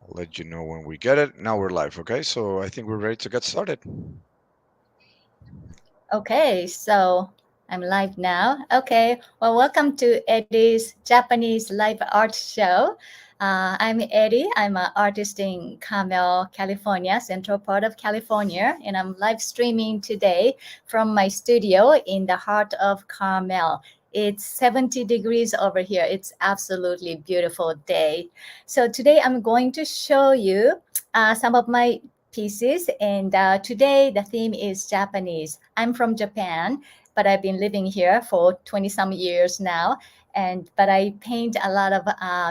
let you know when we get it. Now we're live, okay? So I think we're ready to get started. Okay, so I'm live now. Okay, well, welcome to Eddie's Japanese Live Art Show. I'm Eddie. I'm an artist in Carmel, California, central part of California, and I'm live streaming today from my studio in the heart of Carmel. It's 70 degrees over here. It's absolutely beautiful day. So today I'm going to show you some of my pieces. And today the theme is Japanese. I'm from Japan, but I've been living here for 20 some years now. But I paint a lot of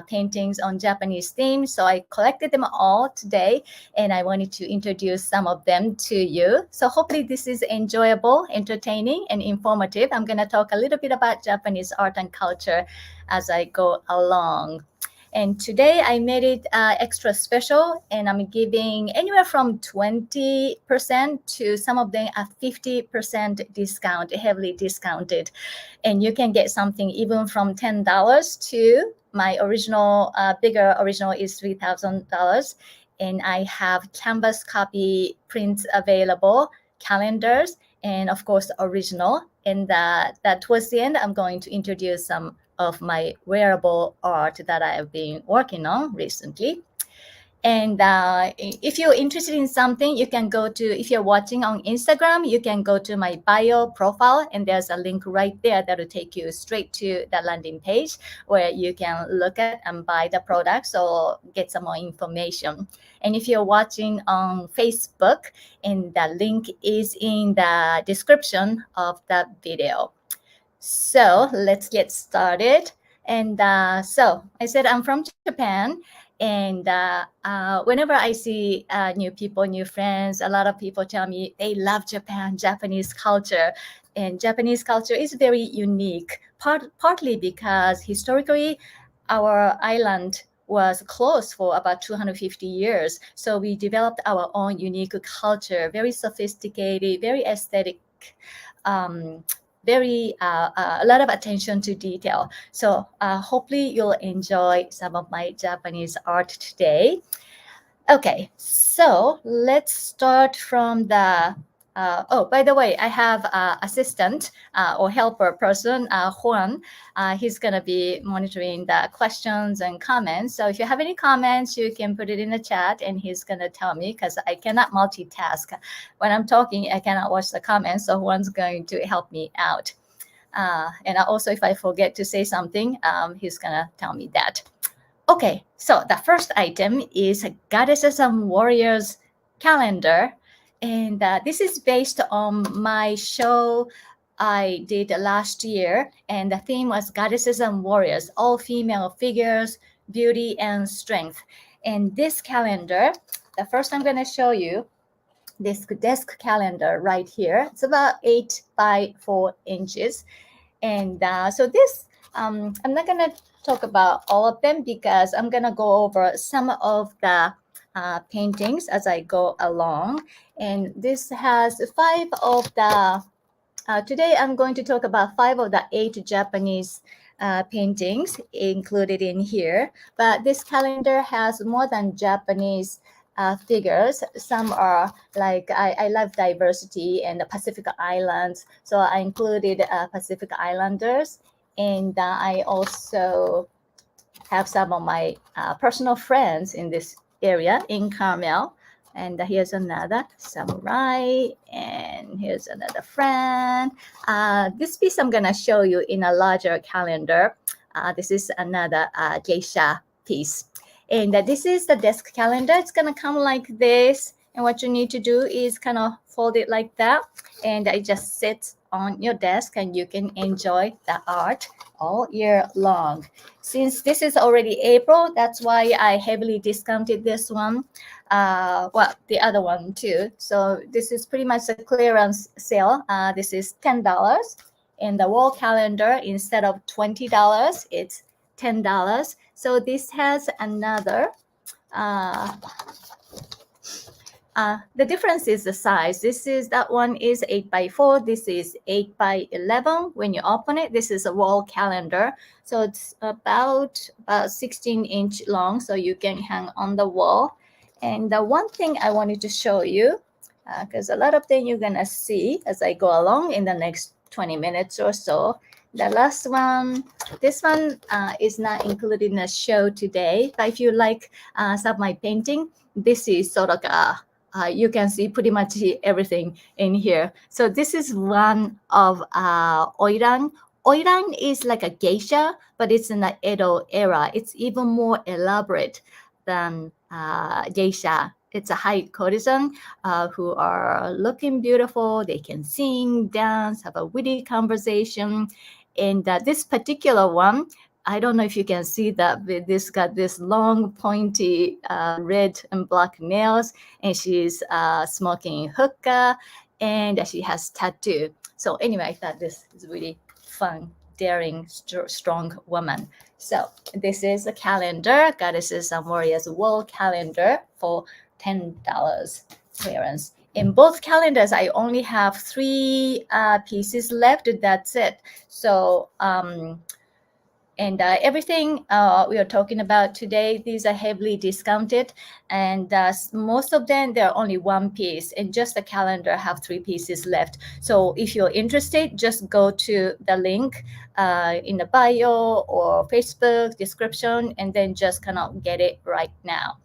paintings on Japanese themes, so I collected them all today, and I wanted to introduce some of them to you. So hopefully this is enjoyable, entertaining, and informative. I'm going to talk a little bit about Japanese art and culture as I go along. And today I made it extra special, and I'm giving anywhere from 20% to some of them a 50% discount, heavily discounted. And you can get something even from $10 to my original, bigger original is $3,000. And I have canvas copy prints available, calendars, and of course, original. And that towards the end, I'm going to introduce some of my wearable art that I have been working on recently. And if you're interested in something, you can go to, if you're watching on Instagram, you can go to my bio profile, and there's a link right there that will take you straight to the landing page where you can look at and buy the products or get some more information. And if you're watching on Facebook, and the link is in the description of the video. So let's get started. And so I said I'm from Japan. And whenever I see new people, new friends, a lot of people tell me they love Japan, Japanese culture. And Japanese culture is very unique, partly because historically our island was closed for about 250 years. So we developed our own unique culture, very sophisticated, very aesthetic, um, very a lot of attention to detail. So hopefully you'll enjoy some of my Japanese art today. Okay, so let's start from the oh, by the way, I have assistant or helper person, Juan. He's going to be monitoring the questions and comments. So if you have any comments, you can put it in the chat, and he's going to tell me, because I cannot multitask. When I'm talking, I cannot watch the comments, so Juan's going to help me out. And also, if I forget to say something, he's going to tell me that. Okay, so the first item is Goddesses and Warriors calendar. And this is based on my show I did last year. And the theme was Goddesses and Warriors, all female figures, beauty and strength. And this calendar, the first I'm going to show you, this desk calendar right here. It's about 8 by 4 inches. And so this, I'm not going to talk about all of them because I'm going to go over some of the paintings as I go along. And this has 5 of the, today I'm going to talk about 5 of the 8 Japanese paintings included in here. But this calendar has more than Japanese figures. Some are like, I love diversity and the Pacific Islands. So I included Pacific Islanders. And I also have some of my personal friends in this area in Carmel. And here's another samurai, and here's another friend. This piece I'm gonna show you in a larger calendar. This is another geisha piece. And this is the desk calendar. It's gonna come like this. And what you need to do is kind of fold it like that. And it just sits on your desk, and you can enjoy the art all year long. Since this is already April, that's why I heavily discounted this one. Well, the other one too. So this is pretty much a clearance sale. This is $10. In the wall calendar, instead of $20, it's $10. So this has another The difference is the size. That one is 8x4. This is 8x11. When you open it, this is a wall calendar. So it's about 16-inch long, so you can hang on the wall. And the one thing I wanted to show you, because a lot of things you're gonna see as I go along in the next 20 minutes or so. The last one, this one is not included in the show today, but if you like some of my painting, this is sort of you can see pretty much everything in here. So this is one of oiran. Oiran is like a geisha, but it's in the Edo era. It's even more elaborate than geisha. It's a high courtesan who are looking beautiful. They can sing, dance, have a witty conversation. And this particular one, I don't know if you can see that, but this got this long, pointy red and black nails, and she's smoking hookah, and she has tattoo. So anyway, I thought this is really fun, daring, strong woman. So this is a calendar, Goddesses and Warriors wall calendar for $10 clearance. In both calendars, I only have 3 pieces left. That's it. So and everything we are talking about today, these are heavily discounted, and most of them, they're only 1 piece, and just the calendar have 3 pieces left. So if you're interested, just go to the link in the bio or Facebook description, and then just kind of get it right now.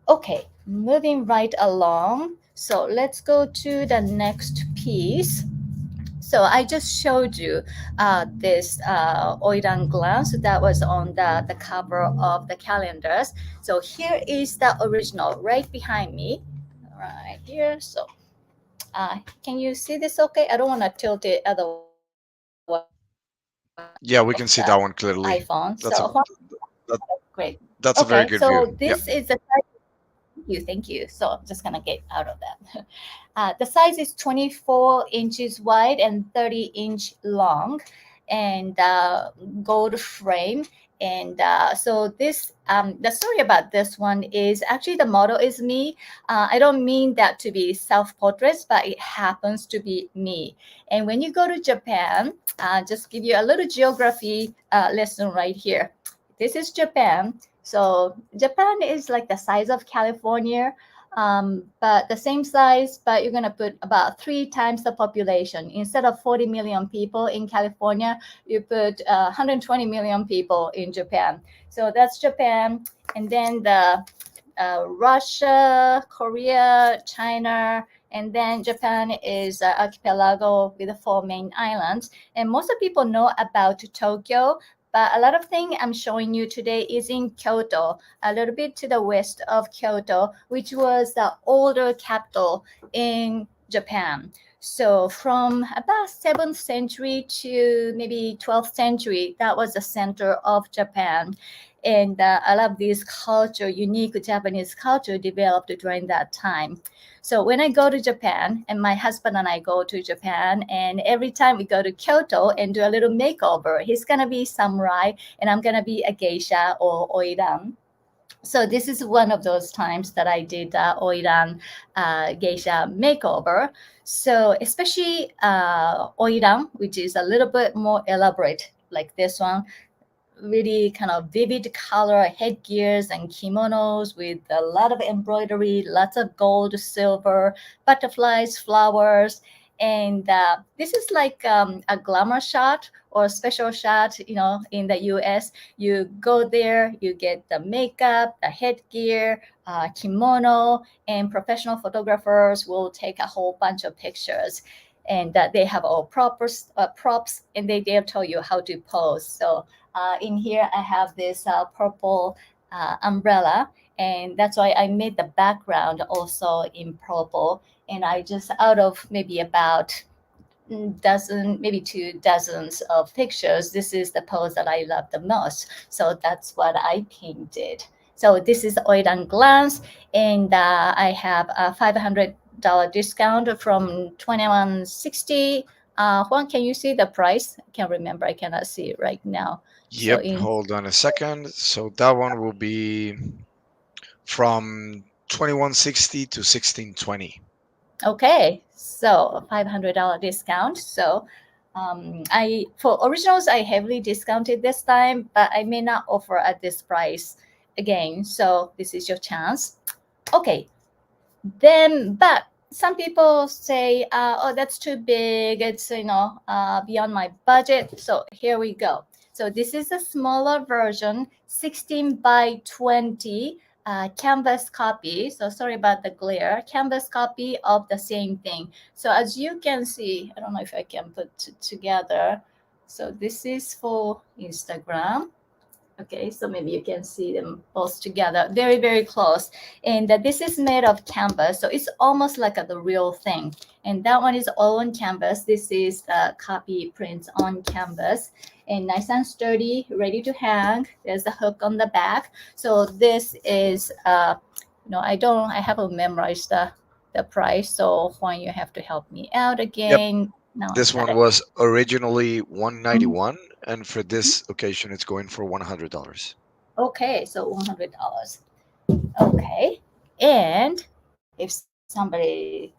Okay, moving right along. So let's go to the next piece. So I just showed you this Oiran glance that was on the cover of the calendars. So here is the original right behind me, right here. So can you see this okay? I don't want to tilt it otherwise. Yeah, we can see that one clearly. iPhone. That's a So that, great. that's a very Okay, good view. so Yeah. this is the thank you. So I'm just gonna get out of that. The size is 24 inches wide and 30-inch long, and gold frame. And so this, the story about this one is actually the model is me. I don't mean that to be self-portraits, but it happens to be me. And when you go to Japan, just give you a little geography lesson right here. This is Japan. So Japan is like the size of California, but the same size, but you're gonna put about 3 times the population. Instead of 40 million people in California, you put 120 million people in Japan. So that's Japan. And then the Russia, Korea, China, and then Japan is an archipelago with 4 main islands. And most of people know about Tokyo, but a lot of things I'm showing you today is in Kyoto, a little bit to the west of Kyoto, which was the older capital in Japan. So from about 7th century to maybe 12th century, that was the center of Japan. And I love this culture, unique Japanese culture developed during that time. So when I go to Japan, and my husband and I go to Japan, and every time we go to Kyoto and do a little makeover, he's going to be samurai, and I'm going to be a geisha or oiran. So this is one of those times that I did oiran geisha makeover. So especially oiran, which is a little bit more elaborate, like this one, really kind of vivid color headgears and kimonos with a lot of embroidery, lots of gold, silver, butterflies, flowers. And this is like a glamour shot or a special shot, in the US. You go there, you get the makeup, the headgear, kimono, and professional photographers will take a whole bunch of pictures. And they have all props, and they'll tell you how to pose. So in here, I have this purple umbrella, and that's why I made the background also in purple. And I just, out of maybe about dozen, maybe 2 dozens of pictures, this is the pose that I love the most. So that's what I painted. So this is Oiran Glance, and I have a $500 discount from $21.60. Juan, can you see the price? I can't remember. I cannot see it right now. Yep, hold on a second. So that one will be from 2160 to 1620. Okay, so $500 discount. So for originals, I heavily discounted this time, but I may not offer at this price again. So this is your chance. Okay, then, but some people say, oh, that's too big. It's, beyond my budget. So here we go. So this is a smaller version, 16 by 20 canvas copy. So sorry about the glare. Canvas copy of the same thing. So as you can see, I don't know if I can put it together. So this is for Instagram. Okay, so maybe you can see them both together, very, very close. And this is made of canvas, so it's almost like the real thing. And that one is all on canvas. This is the copy print on canvas, and nice and sturdy, ready to hang. There's a hook on the back. So this is, I haven't memorized the price. So Juan, you have to help me out again. No, This got one it. was originally 191, and for this occasion, it's going for $100. Okay, so $100. Okay, and if somebody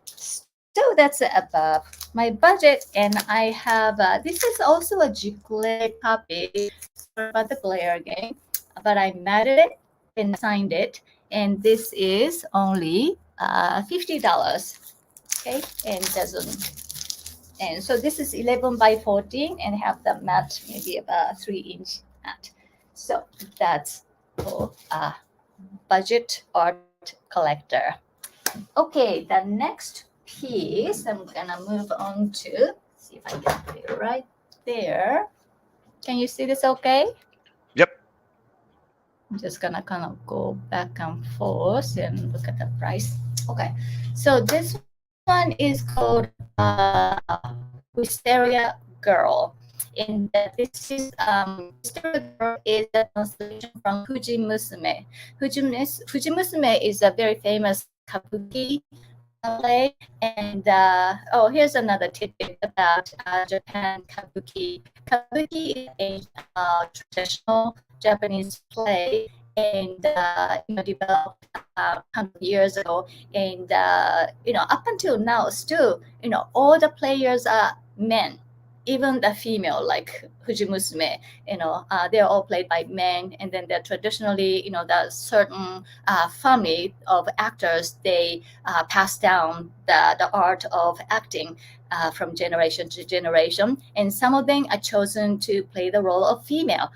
still that's above my budget, and I have this is also a Giclée copy. Sorry about the glare again, but I matted it and signed it, and this is only $50. Okay, and doesn't. And so this is 11 by 14 and have the mat maybe about 3-inch mat. So that's for budget art collector. Okay, the next piece I'm gonna move on to. See if I can put it right there. Can you see this okay? Yep. I'm just gonna kind of go back and forth and look at the price. Okay, so this one is called Wisteria Girl. And this is Wisteria Girl is a translation from Fuji Musume. Fuji Musume is a very famous kabuki play. And here's another tidbit about Japan kabuki. Kabuki is a traditional Japanese play, and developed 100 years ago, and up until now still all the players are men, even the female, like Fujimusume, they're all played by men, and then they're traditionally the certain family of actors, they pass down the art of acting from generation to generation, and some of them are chosen to play the role of female.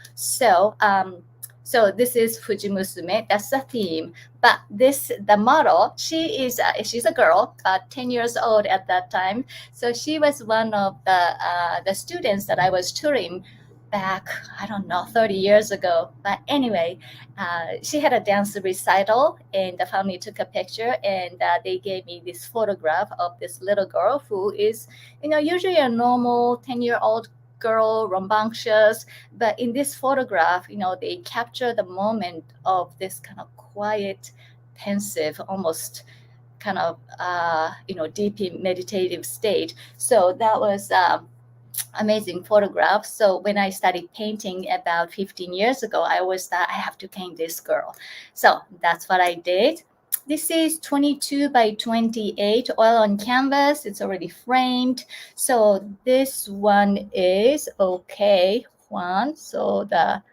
So this is Fujimusume. That's the theme. But the model, she's a girl, 10 years old at that time. So she was one of the students that I was touring back, I don't know, 30 years ago. But anyway, she had a dance recital, and the family took a picture, and they gave me this photograph of this little girl who is, usually a normal 10-year-old girl, rambunctious, but in this photograph, they capture the moment of this kind of quiet, pensive, almost kind of deep meditative state. So that was amazing photograph. So when I started painting about 15 years ago, I always thought I have to paint this girl. So that's what I did. This is 22 by 28 oil on canvas. It's already framed. So this one is okay, Juan. So the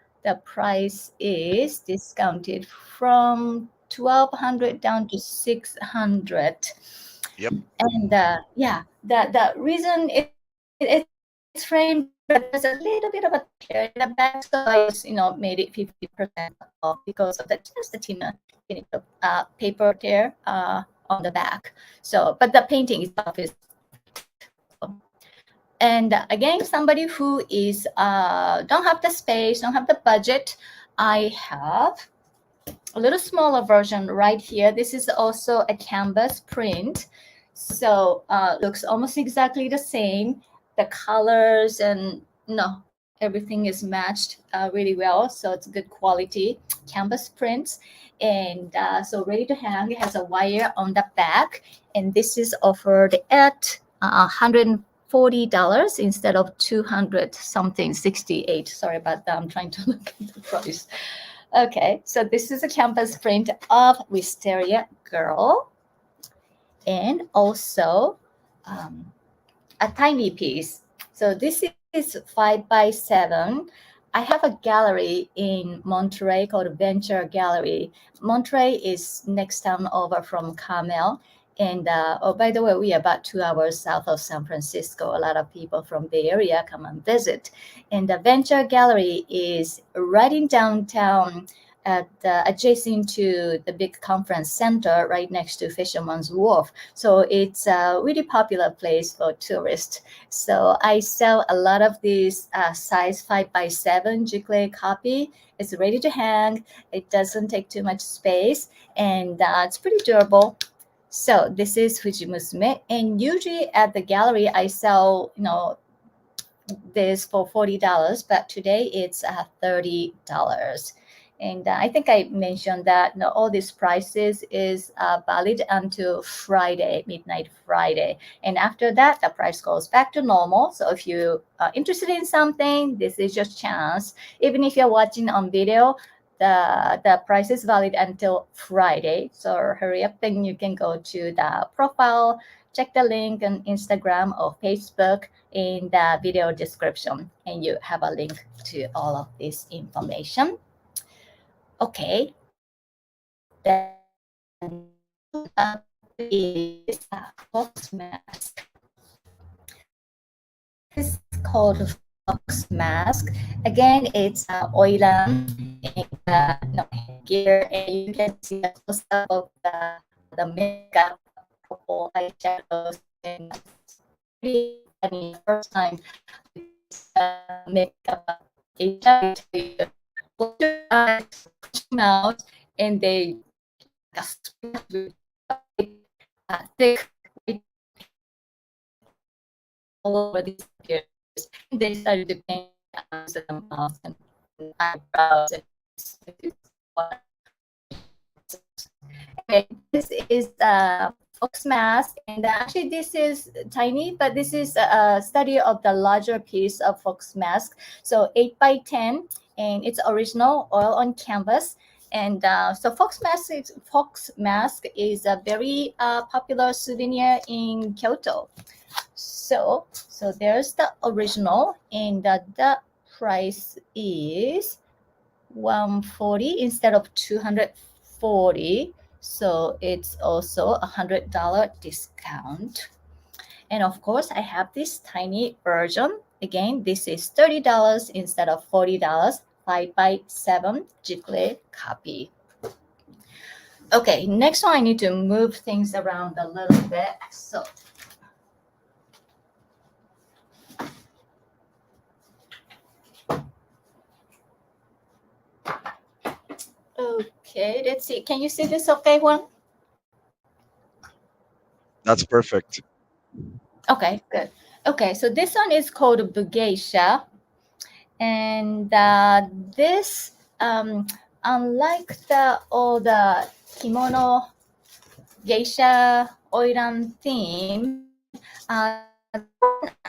price is discounted from 1,200 down to 600. Yep. And the reason it's framed, but there's a little bit of a tear in the back, so I just made it 50% off because of just the thinner paper tear on the back. So, but the painting itself is. And again, somebody who is don't have the space, don't have the budget, I have a little smaller version right here. This is also a canvas print, so looks almost exactly the same. The colors and everything is matched really well, so it's good quality canvas prints. And so ready to hang. It has a wire on the back, and this is offered at $140 instead of 200 something, 68. Sorry about that. I'm trying to look at the price. Okay, so this is a canvas print of Wisteria Girl, and also a tiny piece. So this is 5x7. I have a gallery in Monterey called Venture Gallery. Monterey is next town over from Carmel. And oh, by the way, we are about 2 hours south of San Francisco. A lot of people from Bay Area come and visit. And the Venture Gallery is right in downtown, adjacent to the big conference center right next to Fisherman's Wharf. So it's a really popular place for tourists. So I sell a lot of these size 5x7 Giclée copy. It's ready to hang. It doesn't take too much space, and it's pretty durable. So this is Fujimusume, and usually at the gallery I sell, this for $40, but today it's $30. And I think I mentioned that all these prices is valid until Friday, midnight Friday. And after that, the price goes back to normal. So if you are interested in something, this is your chance. Even if you're watching on video, the price is valid until Friday. So hurry up and you can go to the profile, check the link on Instagram or Facebook in the video description, and you have a link to all of this information. Okay, then up is a fox mask. This is called fox mask. Again, it's oilan and gear, and you can see a close up of the makeup, purple eyeshadows, and really funny. First time makeup, close your eyes, close your mouth, and they thick all over these ears. They started to paint eyes and mouth and eyebrows. Okay, this is fox mask, and actually this is tiny, but this is a study of the larger piece of fox mask. So 8x10, and it's original oil on canvas. And so fox mask is a very popular souvenir in Kyoto. So there's the original, and the price is 140 instead of 240. So it's also $100 discount. And of course, I have this tiny version. Again, this is $30 instead of $40, 5x7 Giclée copy. Okay, next one, I need to move things around a little bit. So okay, let's see. Can you see this okay, Juan? That's perfect. Okay, good. Okay, so this one is called Bugeisha. And this, unlike all the kimono geisha oiran theme, I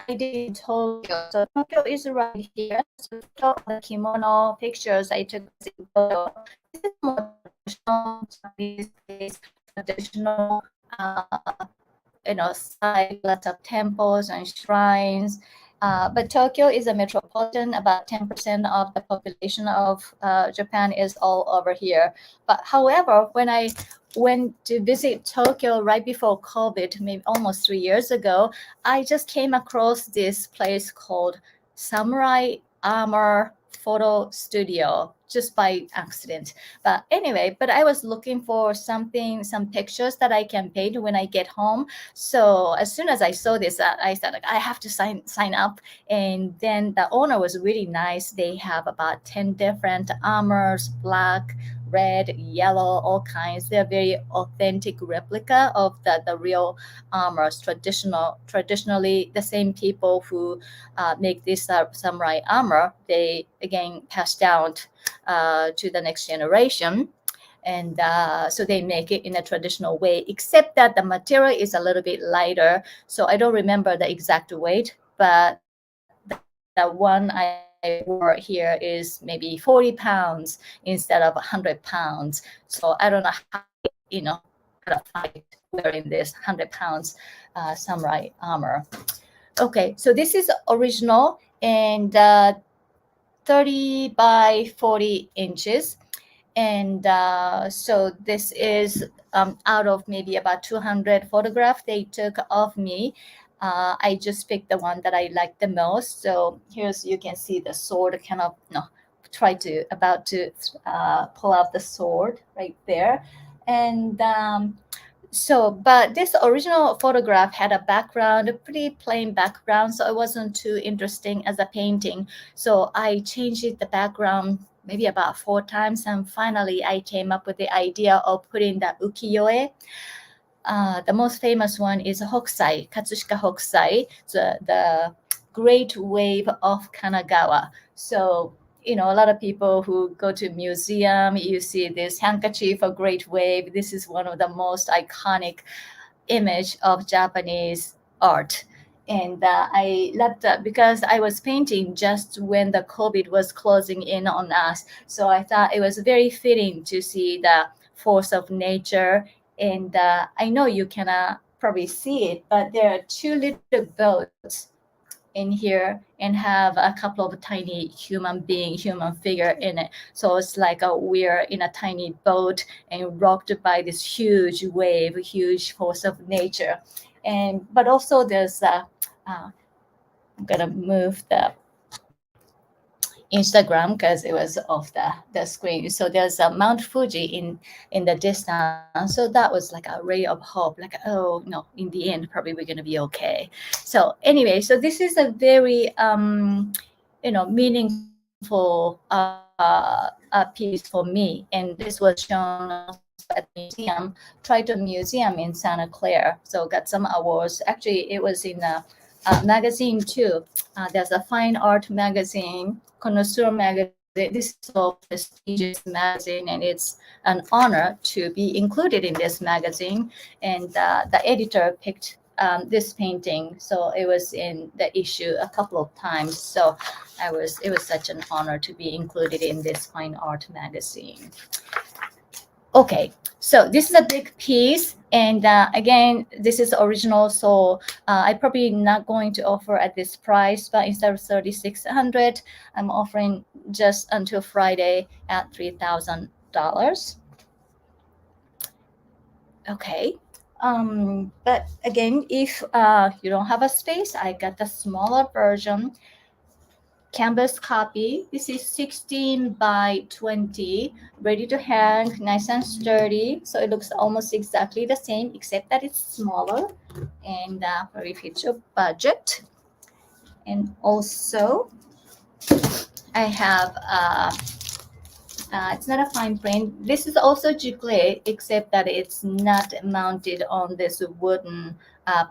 did in Tokyo. So Tokyo is right here. So the kimono pictures I took in Tokyo. This is more traditional Japanese, traditional, site, lots of temples and shrines. But Tokyo is a metropolitan. About 10% of the population of Japan is all over here. But however, when I went to visit Tokyo right before COVID, maybe almost 3 years ago, I just came across this place called Samurai Armor Photo Studio just by accident. But anyway, I was looking for some pictures that I can paint when I get home. So as soon as I saw this, I said, I have to sign up. And then the owner was really nice. They have about 10 different armors, black, red, yellow, all kinds. They're very authentic replica of the real armors. Traditionally, the same people who make this samurai armor, they again passed down to the next generation. And so they make it in a traditional way, except that the material is a little bit lighter. So I don't remember the exact weight, but the one I wore here is maybe 40 pounds instead of 100 pounds. So I don't know how, how to fight wearing this 100 pounds samurai armor. Okay, so this is original and 30 by 40 inches. And so this is out of maybe about 200 photographs they took of me. I just picked the one that I like the most. So here's, you can see the sword kind of, about to pull out the sword right there. And so, but this original photograph had a background, a pretty plain background, so it wasn't too interesting as a painting. So I changed the background maybe about 4 times, and finally I came up with the idea of putting the ukiyo-e. The most famous one is Hokusai, Katsushika Hokusai, the Great Wave of Kanagawa. So, a lot of people who go to museum, you see this handkerchief of Great Wave. This is one of the most iconic image of Japanese art. And I loved that because I was painting just when the COVID was closing in on us. So I thought it was very fitting to see the force of nature. And I know you cannot probably see it, but there are 2 little boats in here and have a couple of tiny human figure in it. So it's like we're in a tiny boat and rocked by this huge wave, huge force of nature. But also there's I'm gonna move the Instagram because it was off the screen. So there's a Mount Fuji in the distance. So that was like a ray of hope, like, oh no, in the end probably we're gonna be okay. So anyway, so this is a very meaningful piece for me, and this was shown at the museum, Triton Museum in Santa Clara. So got some awards. Actually, it was in a magazine too. There's a fine art magazine, Connoisseur magazine. This is a prestigious magazine, and it's an honor to be included in this magazine. And the editor picked this painting, so it was in the issue a couple of times. So it was such an honor to be included in this fine art magazine. Okay, so this is a big piece, and again, this is original, so I'm probably not going to offer at this price, but instead of $3,600, I'm offering just until Friday at $3,000. Okay, but again, if you don't have a space, I got the smaller version. Canvas copy. This is 16 by 20, ready to hang, nice and sturdy. So it looks almost exactly the same, except that it's smaller and very fit your budget. And also, I have, it's not a fine print. This is also giclée, except that it's not mounted on this wooden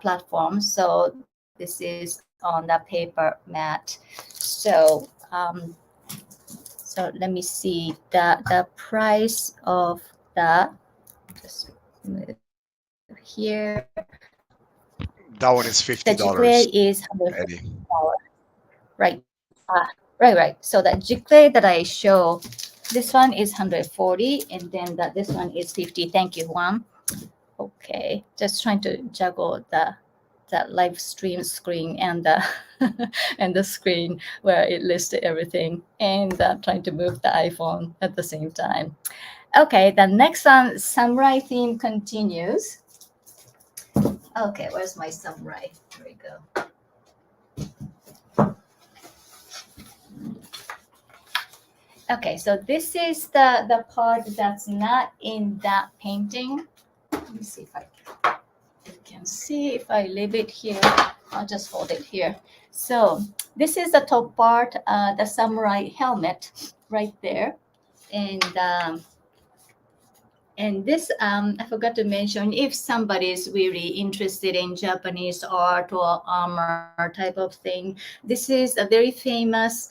platform. So this is on the paper mat. So so let me see the price of that. Just move here. That one is $50. The giclée is $150. Right. Right. So the giclée that I show, this one is $140, and then this one is $50. Thank you, Juan. Okay, just trying to juggle that live stream screen and the and the screen where it listed everything, and trying to move the iPhone at the same time. Okay, the next one, samurai theme continues. Okay, where's my samurai? Here we go. Okay, so this is the part that's not in that painting. Let me see if you can see. If I leave it here, I'll just hold it here. So this is the top part, the samurai helmet right there. And this, I forgot to mention, if somebody is really interested in Japanese art or armor type of thing, this is a very famous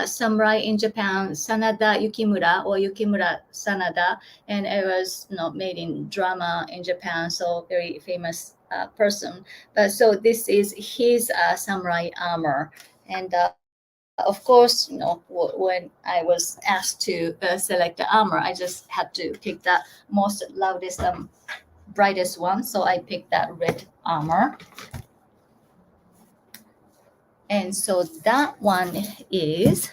samurai in Japan, Sanada Yukimura, or Yukimura Sanada, and it was made in drama in Japan, so very famous person. But so this is his samurai armor, and of course, when I was asked to select the armor, I just had to pick the most loudest, brightest one. So I picked that red armor. And so that one is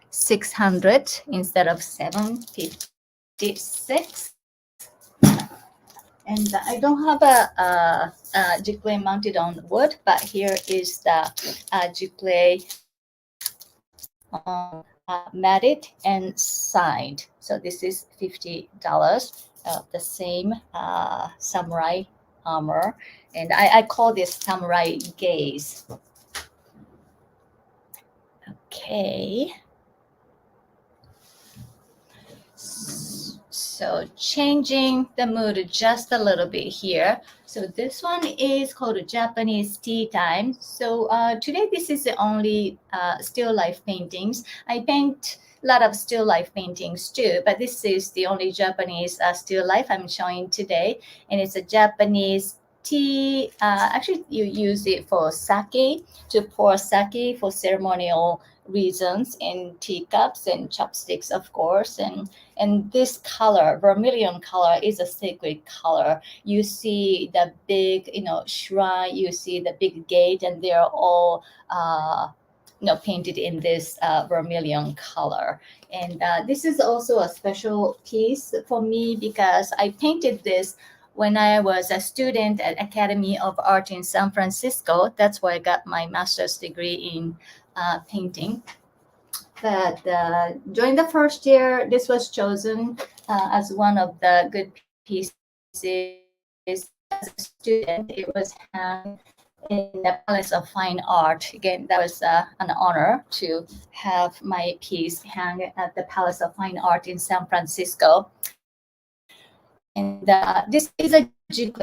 600 instead of 756. And I don't have a G-Play mounted on wood, but here is the G-Play matted and signed. So this is $50. The same samurai armor, and I call this samurai gaze. Okay. So changing the mood just a little bit here. So this one is called Japanese Tea Time. So today this is the only still life paintings. I paint a lot of still life paintings too, but this is the only Japanese still life I'm showing today. And it's a Japanese tea. Actually, you use it for sake, to pour sake for ceremonial reasons in teacups and chopsticks, of course. And this color, vermilion color, is a sacred color. You see the big, shrine, you see the big gate, and they're all, painted in this vermilion color. And this is also a special piece for me because I painted this when I was a student at Academy of Art in San Francisco. That's where I got my master's degree in painting. But during the first year, this was chosen as one of the good pieces. As a student, it was hung in the Palace of Fine Art. Again, that was an honor to have my piece hang at the Palace of Fine Art in San Francisco. And this is a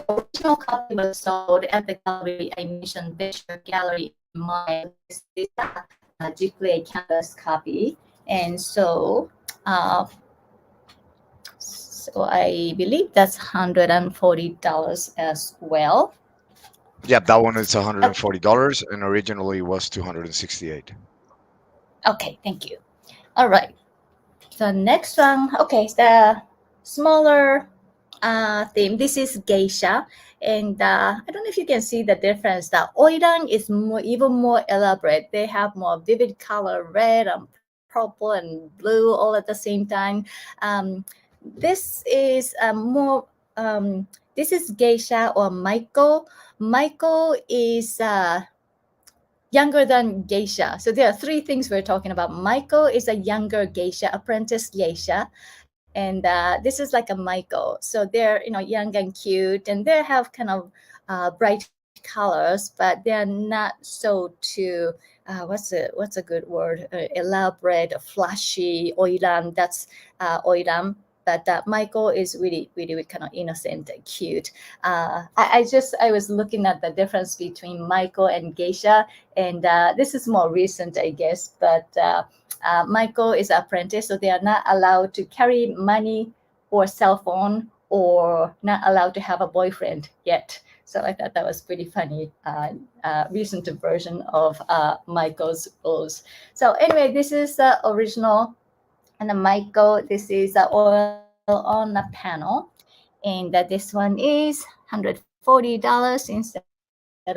original copy was sold at the gallery I mentioned, Fisher Gallery in Mile. This is a G-Play canvas copy. And so I believe that's $140 as well. Yeah, that one is $140 and originally was $268. Okay, thank you. All right. The next one, okay, the smaller theme. This is geisha, and I don't know if you can see the difference. The oiran is even more elaborate. They have more vivid color, red and purple and blue all at the same time. This is more. This is geisha or maiko. Maiko is younger than geisha. So there are three things we're talking about. Maiko is a younger geisha, apprentice geisha. And this is like a maiko. So they're, young and cute, and they have kind of bright colors, but they're not so too, what's a good word? Elaborate, flashy, oiran. That's oiran. But maiko is really, really kind of innocent and cute. I was looking at the difference between maiko and geisha, and this is more recent, I guess. But maiko is an apprentice, so they are not allowed to carry money or cell phone, or not allowed to have a boyfriend yet. So I thought that was pretty funny, recent version of maiko's rules. So anyway, this is the original. And the maiko, this is the oil on the panel. And this one is $140 instead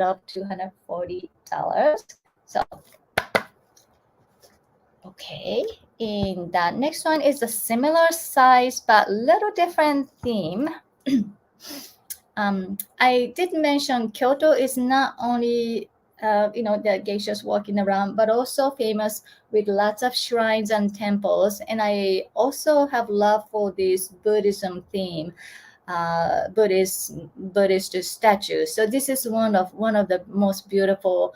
of $240. So, okay. And the next one is a similar size, but little different theme. I did mention Kyoto is not only the geishas walking around, but also famous with lots of shrines and temples. And I also have love for this Buddhism theme, Buddhist statues. So this is one of the most beautiful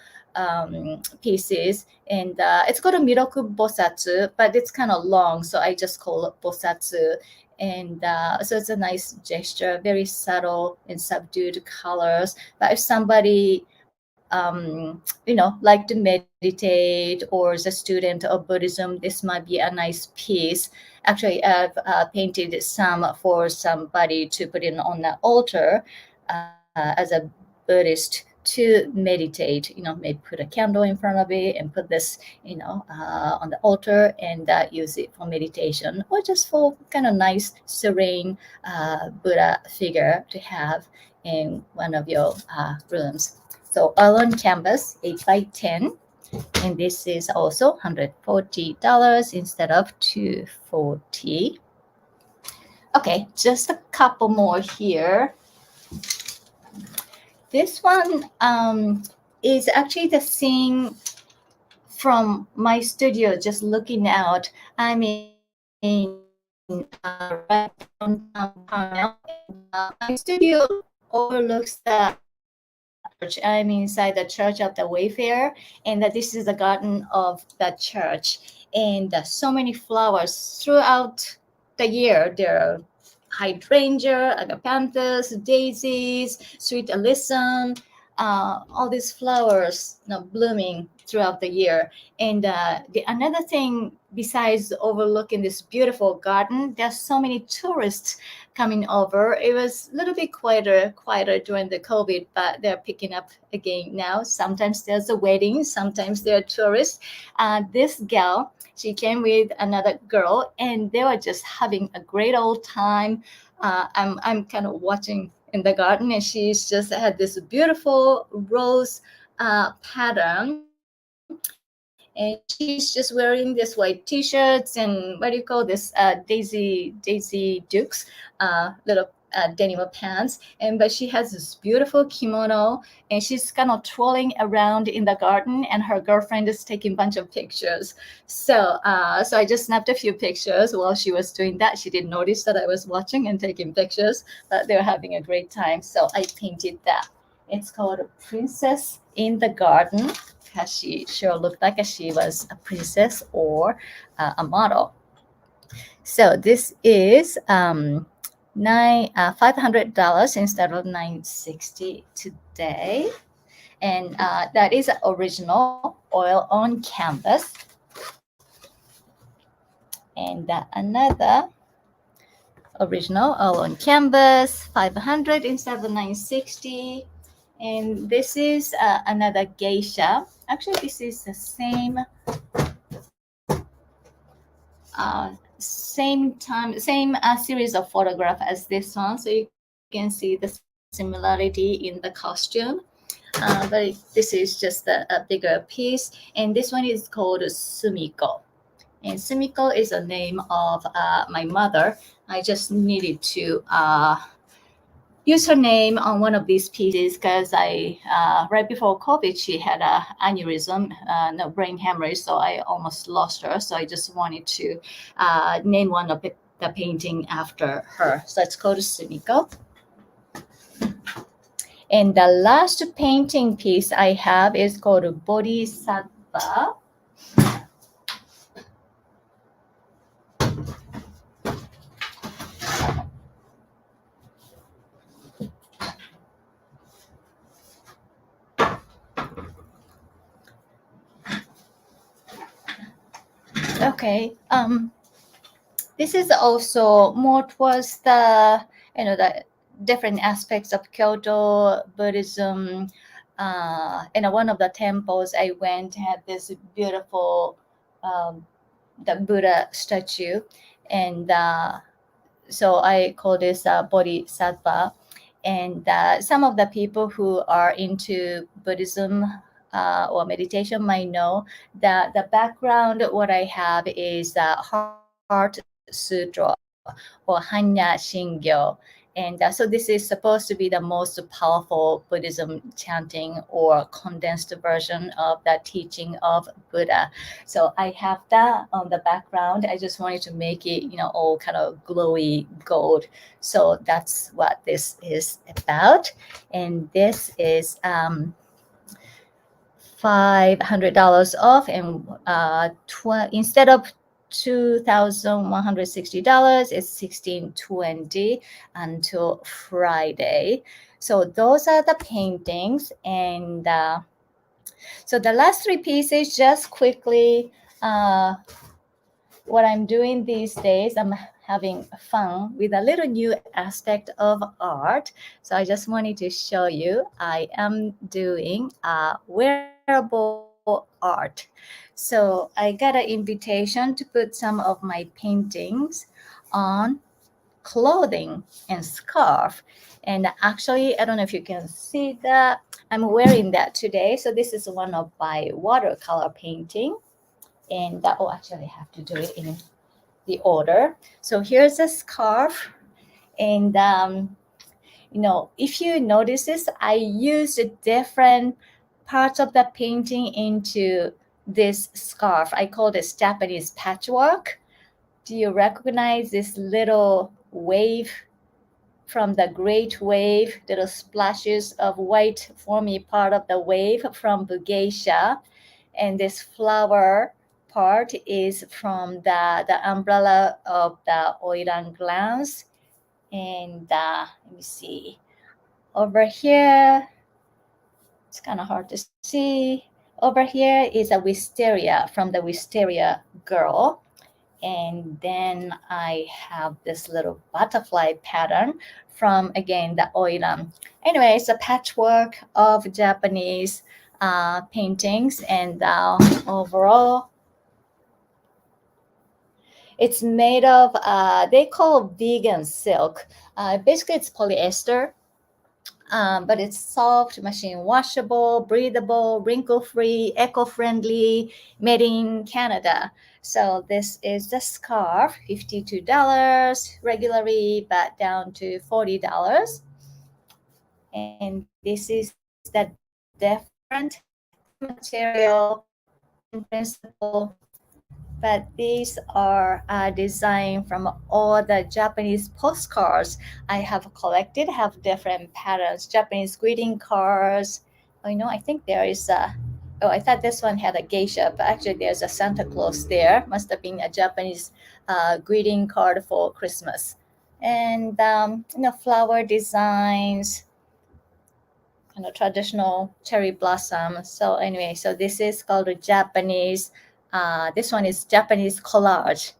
pieces, and it's called a Miroku Bosatsu, but it's kind of long, so I just call it Bosatsu. And so it's a nice gesture, very subtle and subdued colors. But if somebody like to meditate or is a student of Buddhism, this might be a nice piece. Actually, I've painted some for somebody to put in on the altar as a Buddhist to meditate. Maybe put a candle in front of it and put this, on the altar and use it for meditation, or just for kind of nice, serene Buddha figure to have in one of your rooms. So oil on canvas, 8 by 10. And this is also $140 instead of $240. Okay, just a couple more here. This one is actually the scene from my studio, just looking out. I'm in right downtown Carmel. My studio overlooks the church. I'm inside the Church of the Wayfarer, and that this is the garden of the church. And so many flowers throughout the year. There are hydrangea, agapanthus, daisies, sweet alyssum, all these flowers blooming throughout the year. And another thing, besides overlooking this beautiful garden, there's so many tourists coming over. It was a little bit quieter during the COVID, but they're picking up again now. Sometimes there's a wedding, sometimes there are tourists. This gal, she came with another girl, and they were just having a great old time. I'm kind of watching in the garden, and she's just had this beautiful rose pattern, and she's just wearing this white t-shirts and what do you call this, Daisy Dukes, little denim pants, but she has this beautiful kimono, and she's kind of twirling around in the garden, and her girlfriend is taking a bunch of pictures. So I just snapped a few pictures while she was doing that. She didn't notice that I was watching and taking pictures, but they were having a great time. So I painted that. It's called Princess in the Garden, because she sure looked like she was a princess or a model. So this is $500 instead of $960 today, and that is original oil on canvas. And another original oil on canvas, $500 instead of $960. And this is another geisha. Actually, this is the same series of photographs as this one, so you can see the similarity in the costume, but this is just a bigger piece. And this one is called Sumiko, and Sumiko is a name of my mother. I just needed to use her name on one of these pieces because I right before COVID, she had a aneurysm, brain hemorrhage, so I almost lost her. So I just wanted to name one of the painting after her. So it's called Sumiko. And the last painting piece I have is called Bodhisattva. Okay, this is also more towards the different aspects of Kyoto Buddhism. In one of the temples I went had this beautiful the Buddha statue, and so I call this Bodhisattva. And some of the people who are into Buddhism or meditation might know that the background what I have is Heart Sutra or Hanya Shingyo. And so this is supposed to be the most powerful Buddhism chanting or condensed version of the teaching of Buddha. So I have that on the background. I just wanted to make it, all kind of glowy gold. So that's what this is about. And this is $500 off, and instead of $2,160, it's $1,620 until Friday. So those are the paintings. And so the last three pieces, just quickly, what I'm doing these days, I'm having fun with a little new aspect of art. So I just wanted to show you I am doing wearable art. So I got an invitation to put some of my paintings on clothing and scarf. And actually, I don't know if you can see that. I'm wearing that today. So this is one of my watercolor painting. And actually I have to do it in the order. So here's a scarf. And, if you notice this, I used different parts of the painting into this scarf. I call this Japanese patchwork. Do you recognize this little wave from the great wave, little splashes of white forming part of the wave from Bugeisha? And this flower part is from the umbrella of the Oiran glance. And let me see. Over here, it's kind of hard to see. Over here is a wisteria from the Wisteria Girl. And then I have this little butterfly pattern from, again, the Oiran. Anyway, it's a patchwork of Japanese paintings. And overall, it's made of, they call it vegan silk. Basically, it's polyester. But it's soft, machine washable, breathable, wrinkle-free, eco-friendly, made in Canada. So this is the scarf, $52 regularly, but down to $40. And this is the different material in principle, but these are designed from all the Japanese postcards I have collected, have different patterns. Japanese greeting cards. I think there is I thought this one had a geisha, but actually there's a Santa Claus there. Must have been a Japanese greeting card for Christmas. And, flower designs, traditional cherry blossom. So anyway, so this is called a Japanese. This one is Japanese collage.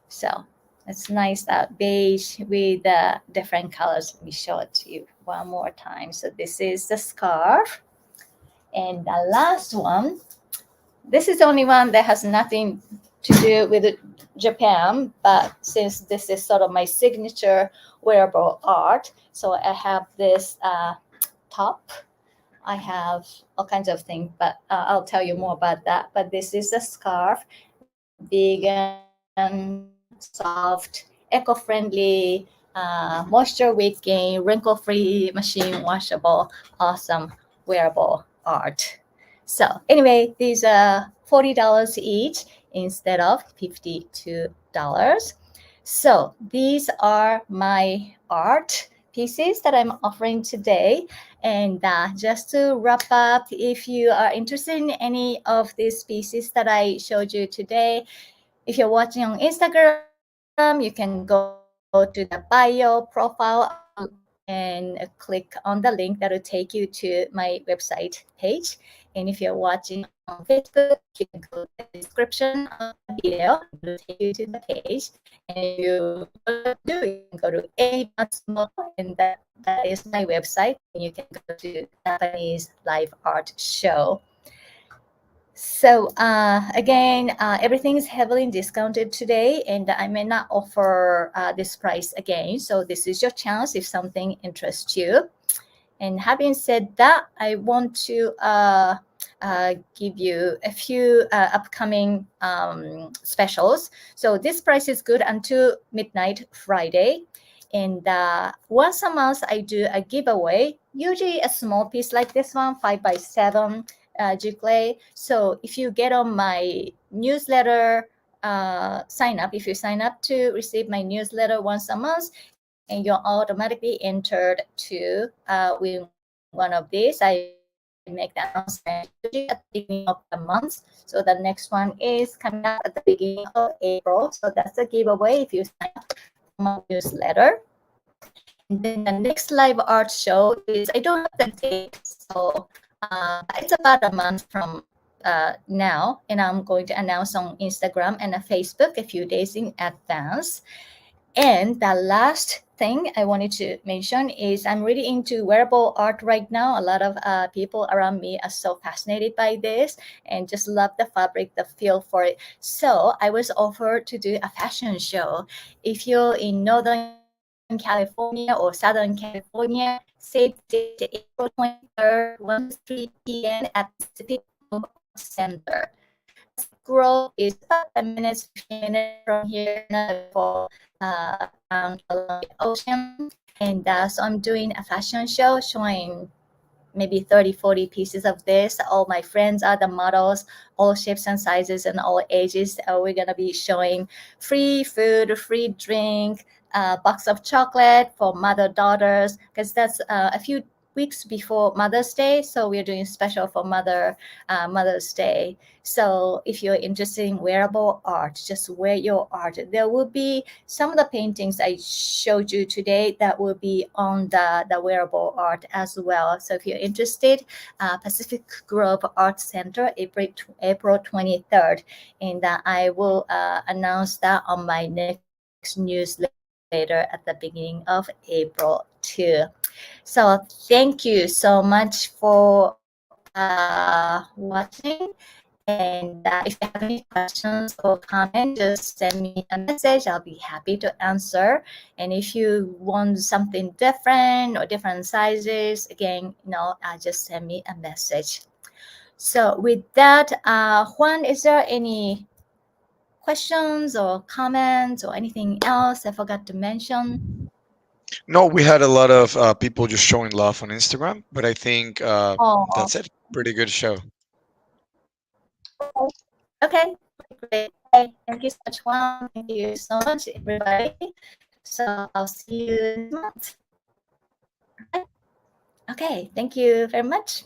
So it's nice, beige with different colors. Let me show it to you one more time. So this is the scarf. And the last one, this is the only one that has nothing to do with Japan, but since this is sort of my signature wearable art, so I have this top. I have all kinds of things, but I'll tell you more about that. But this is a scarf, vegan, soft, eco-friendly, moisture wicking, wrinkle-free, machine washable, awesome wearable art. So anyway, these are $40 each instead of $52. So these are my art pieces that I'm offering today. And just to wrap up, if you are interested in any of these pieces that I showed you today, if you're watching on Instagram, you can go to the bio profile and click on the link that will take you to my website page. And if you're watching on Facebook, you can go to the description of the video, it will take you to the page. And you can go to A Matsumoto, and that is my website. And you can go to Japanese Live Art Show. So again, everything is heavily discounted today, and I may not offer this price again. So this is your chance if something interests you. And having said that, I want to give you a few upcoming specials. So this price is good until midnight Friday. And once a month, I do a giveaway, usually a small piece like this one, 5x7 giclée. So if you get on my newsletter, if you sign up to receive my newsletter once a month, and you're automatically entered to win one of these. I make the announcement at the beginning of the month. So the next one is coming up at the beginning of April. So that's a giveaway if you sign up for my newsletter. And then the next live art show is, I don't have the date, so it's about a month from now, and I'm going to announce on Instagram and Facebook a few days in advance. And the last thing I wanted to mention is I'm really into wearable art right now. A lot of people around me are so fascinated by this and just love the fabric, the feel for it. So I was offered to do a fashion show. If you're in Northern California or Southern California, save the date, April 23rd, 1 to 3 p.m. at Pacific Grove Art Center. Pacific Grove is about 10 minutes, 15 minutes from here, not for around along the ocean. And so I'm doing a fashion show showing maybe 30, 40 pieces of this. All my friends are the models, all shapes and sizes and all ages. We're going to be showing free food, free drink, box of chocolate for mother daughters, because that's a few weeks before Mother's Day. So we're doing special for Mother's Day. So if you're interested in wearable art, just wear your art. There will be some of the paintings I showed you today that will be on the wearable art as well. So if you're interested, Pacific Grove Art Center, April 23rd. And I will announce that on my next newsletter at the beginning of April too. So thank you so much for watching. And if you have any questions or comments, just send me a message. I'll be happy to answer. And if you want something different or different sizes, again, just send me a message. So with that, Juan, is there any questions or comments or anything else I forgot to mention? No, we had a lot of people just showing love on Instagram, but I think Oh, that's it. Pretty good show. okay, great. Okay, thank you so much, Juan. Thank you so much, everybody. So I'll see you next month. Okay, thank you very much.